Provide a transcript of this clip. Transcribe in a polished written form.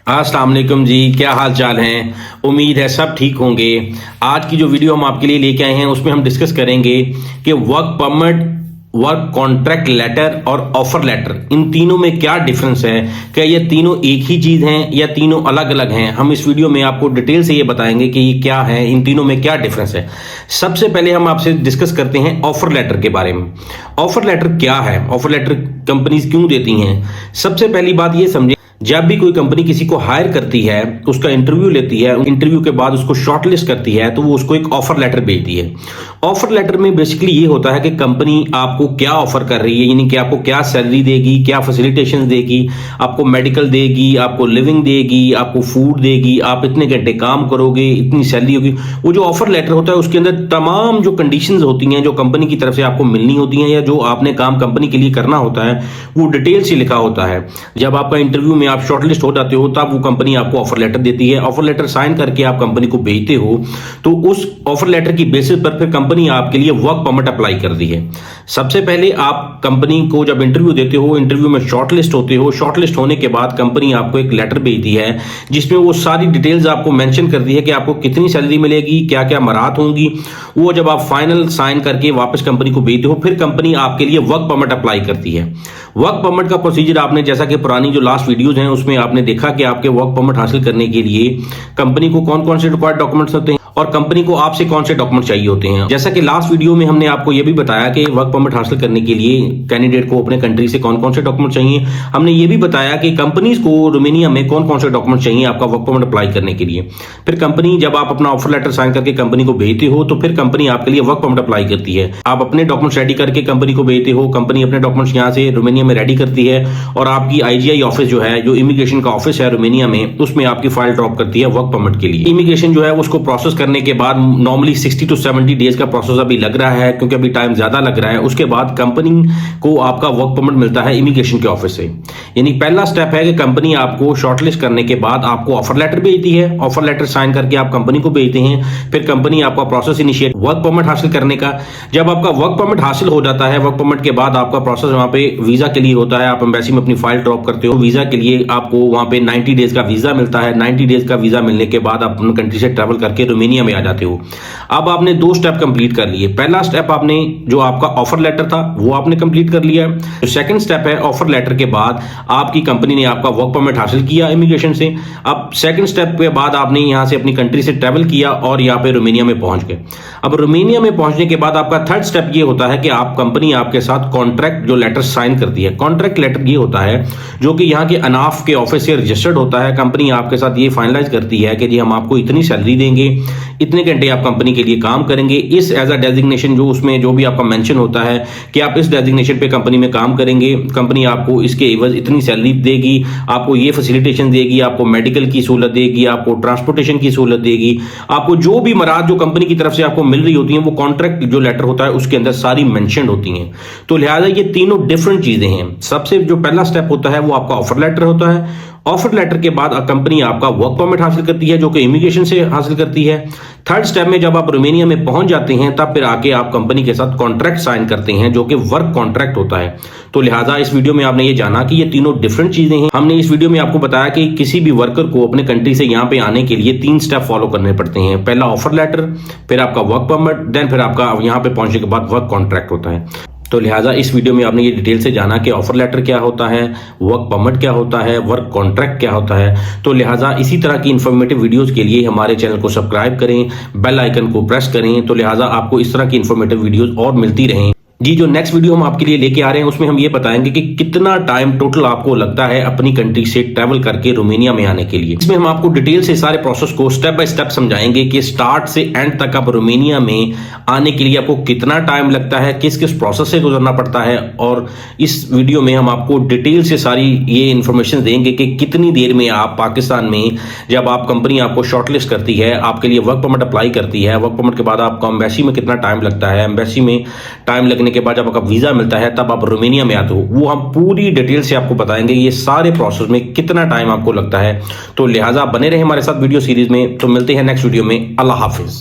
अस्सलाम वालेकुम जी, क्या हाल चाल हैं। उम्मीद है सब ठीक होंगे। आज की जो वीडियो हम आपके लिए लेके आए हैं उसमें हम डिस्कस करेंगे कि work permit, work contract letter और ऑफर लेटर, इन तीनों में क्या डिफरेंस है। क्या ये तीनों एक ही चीज हैं या तीनों अलग अलग हैं। हम इस वीडियो में आपको डिटेल से ये बताएंगे कि ये क्या है, इन तीनों में क्या डिफरेंस है। सबसे पहले हम आपसे डिस्कस करते हैं ऑफर लेटर के बारे में। ऑफर लेटर क्या है, ऑफर लेटर कंपनीज क्यों देती हैं। सबसे पहली बात ये समझे, जब भी कोई कंपनी किसी को हायर करती है, उसका इंटरव्यू लेती है, इंटरव्यू के बाद उसको शॉर्टलिस्ट करती है, तो वो उसको एक ऑफर लेटर भेजती है। ऑफर लेटर में बेसिकली ये होता है कि कंपनी आपको क्या ऑफर कर रही है, यानी कि आपको क्या सैलरी देगी, क्या फैसिलिटेशन देगी, आपको मेडिकल देगी, आपको लिविंग देगी, आपको फूड देगी, आप इतने घंटे काम करोगे, इतनी सैलरी होगी। वो जो ऑफर लेटर होता है उसके अंदर तमाम जो कंडीशंस होती हैं, जो कंपनी की तरफ से आपको मिलनी होती हैं या जो आपने काम कंपनी के लिए करना होता है, वो डिटेल से लिखा होता है। जब आपका इंटरव्यू में आप शॉर्टलिस्ट हो जाते हो तब वो कंपनी आपको ऑफर लेटर देती है। ऑफर लेटर साइन करके आप कंपनी को भेजते हो, तो उस ऑफर लेटर की बेसिस पर फिर कंपनी आपके लिए वर्क परमिट अप्लाई करती है। सबसे पहले आप कंपनी को जब इंटरव्यू देते हो, इंटरव्यू में शॉर्टलिस्ट होते हो, शॉर्टलिस्ट होने के बाद कंपनी आपको एक लेटर भेजती है जिसमें वो सारी डिटेल्स आपको मेंशन करती है कि आपको कितनी सैलरी मिलेगी, क्या क्या मराहत होंगी। वो जब आप फाइनल साइन करके वापस कंपनी को भेजते हो, फिर कंपनी आपके लिए वर्क परमिट अप्लाई करती है। वर्क परमिट का प्रोसीजर आपने, जैसा कि पुरानी जो लास्ट वीडियोज हैं उसमें आपने देखा कि आपके वर्क परमिट हासिल करने के लिए कंपनी को कौन कौन से रिक्वायर्ड डॉक्यूमेंट्स होते हैं और कंपनी को आपसे कौन से डॉक्यूमेंट चाहिए होते हैं। जैसा कि लास्ट वीडियो में हमने आपको यह भी बताया कि वर्क परमिट हासिल करने के लिए कैंडिडेट को अपने कंट्री से कौन कौन से डॉक्यूमेंट चाहिए। हमने ये भी बताया कि कंपनीज को रोमानिया में कौन कौन से डॉक्यूमेंट चाहिए आपका वर्क परमिट अप्लाई करने के लिए। फिर कंपनी, जब आप अपना ऑफर लेटर साइन करके कंपनी को भेजते हो, तो फिर कंपनी आपके लिए वर्क परमिट अप्लाई करती है। आप अपने डॉक्यूमेंट्स रेडी करके कंपनी को भेजते हो, कंपनी अपने डॉक्यूमेंट्स यहाँ से रोमानिया में रेडी करती है और आपकी IGI ऑफिस जो है, जो इमिग्रेशन का ऑफिस है रोमानिया में, उसमें आपकी फाइल ड्रॉप करती है वर्क परमिट के लिए। इमिग्रेशन जो है उसको प्रोसेस करने के बाद नॉर्मली 60 to 70 डेज का प्रोसेस अभी लग रहा है, क्योंकि अभी टाइम ज्यादा लग रहा है। उसके बाद कंपनी को आपका वर्क परमिट मिलता है इमिग्रेशन के ऑफिस से। यानी पहला स्टेप है कि कंपनी आपको शॉर्टलिस्ट करने के बाद आपको ऑफर लेटर भेजती है। ऑफर लेटर साइन करके आप कंपनी को भेजते हैं, फिर कंपनी आपका प्रोसेस इनिशिएट वर्क परमिट हासिल करने का। जब आपका वर्क परमिट हासिल हो जाता है, वर्क परमिट के बाद आपका प्रोसेस वहां पे वीजा के लिए होता है। आप एम्बेसी में अपनी फाइल ड्रॉप करते हो, वीजा के लिए आपको वहां पे 90 डेज का वीजा मिलता है। 90 डेज का वीजा मिलने के बाद आप अपनी कंट्री से ट्रैवल करके रोमानिया में आ जाते हो। अब आपने 2 स्टेप कंप्लीट कर लिए। पहला स्टेप आपने, जो आपका ऑफर लेटर था, वो आपने कंप्लीट कर लिया। जो सेकंड स्टेप है, ऑफर लेटर के बाद आपकी कंपनी ने आपका वर्क परमिट हासिल किया इमिग्रेशन से। अब सेकंड स्टेप के बाद आपने यहां से अपनी कंट्री से ट्रैवल किया और यहां पे रोमानिया में पहुंच गए। अब रोमानिया में पहुंचने के बाद आपका थर्ड स्टेप ये होता है कि आप, कंपनी आपके साथ कॉन्ट्रैक्ट जो लेटर साइन करती है। कॉन्ट्रैक्ट लेटर ये होता है जो कि यहाँ के अनाफ के ऑफिस से रजिस्टर्ड होता है। कंपनी आपके साथ ये फाइनलाइज करती है कि जी हम आपको इतनी सैलरी देंगे, इतने घंटे आप कंपनी के लिए काम करेंगे, इस एज अ डेजिग्नेशन, जो उसमें जो भी आपका मेंशन होता है कि आप इस डेजिग्नेशन पे कंपनी में काम करेंगे, कंपनी आपको इसके एवज इतनी सैलरी देगी, आपको ये फैसिलिटेशन देगी, आपको मेडिकल की सहूलत देगी, आपको ट्रांसपोर्टेशन की सहूलत देगी, आपको जो भी मराद जो कंपनी की तरफ से आपको मिल रही होती हैं, वो कॉन्ट्रैक्ट जो लेटर होता है उसके अंदर सारी मेंशन होती हैं। तो लिहाजा ये तीनों डिफरेंट चीजें हैं। सबसे जो पहला स्टेप होता है वो आपका ऑफर लेटर होता है। ऑफर लेटर के बाद कंपनी आपका वर्क परमिट हासिल करती है, जो कि इमिग्रेशन से हासिल करती है। थर्ड स्टेप में जब आप रोमानिया में पहुंच जाते हैं, तब फिर आके आप कंपनी के साथ कॉन्ट्रैक्ट साइन करते हैं, जो कि वर्क कॉन्ट्रैक्ट होता है। तो लिहाजा इस वीडियो में आपने ये जाना कि ये तीनों डिफरेंट चीजें हैं। हमने इस वीडियो में आपको बताया कि किसी भी वर्कर को अपने कंट्री से यहाँ पे आने के लिए 3 स्टेप फॉलो करने पड़ते हैं। पहला ऑफर लेटर, फिर आपका वर्क परमिट, देन फिर आपका यहाँ पे पहुंचने के बाद वर्क कॉन्ट्रैक्ट होता है। तो लिहाजा इस वीडियो में आपने ये डिटेल से जाना कि ऑफर लेटर क्या होता है, वर्क परमिट क्या होता है, वर्क कॉन्ट्रैक्ट क्या होता है। तो लिहाजा इसी तरह की इंफॉर्मेटिव वीडियोस के लिए हमारे चैनल को सब्सक्राइब करें, बेल आइकन को प्रेस करें। तो लिहाजा आपको इस तरह की इंफॉर्मेटिव वीडियोस और मिलती रहें। जी, जो नेक्स्ट वीडियो हम आपके लिए लेके आ रहे हैं उसमें हम ये बताएंगे कि कितना टाइम टोटल आपको लगता है अपनी कंट्री से ट्रैवल करके रोमानिया में आने के लिए। इसमें हम आपको डिटेल से सारे प्रोसेस को स्टेप बाय स्टेप समझाएंगे कि स्टार्ट से एंड तक आप रोमानिया में आने के लिए आपको कितना टाइम लगता है, किस किस प्रोसेस से गुजरना पड़ता है। और इस वीडियो में हम आपको डिटेल से सारी ये इंफॉर्मेशन देंगे कि कितनी देर में आप पाकिस्तान में, जब आप कंपनी आपको शॉर्टलिस्ट करती है, आपके लिए वर्क परमिट अप्लाई करती है, वर्क परमिट के बाद आपको एम्बेसी में कितना टाइम लगता है, एम्बेसी में टाइम लगने के बाद जब आपका वीजा मिलता है तब आप रोमानिया में आते हो, वो हम पूरी डिटेल से आपको बताएंगे ये सारे प्रोसेस में कितना टाइम आपको लगता है। तो लिहाजा बने रहे हमारे साथ वीडियो सीरीज में। तो मिलते हैं नेक्स्ट वीडियो में। अल्लाह हाफिज।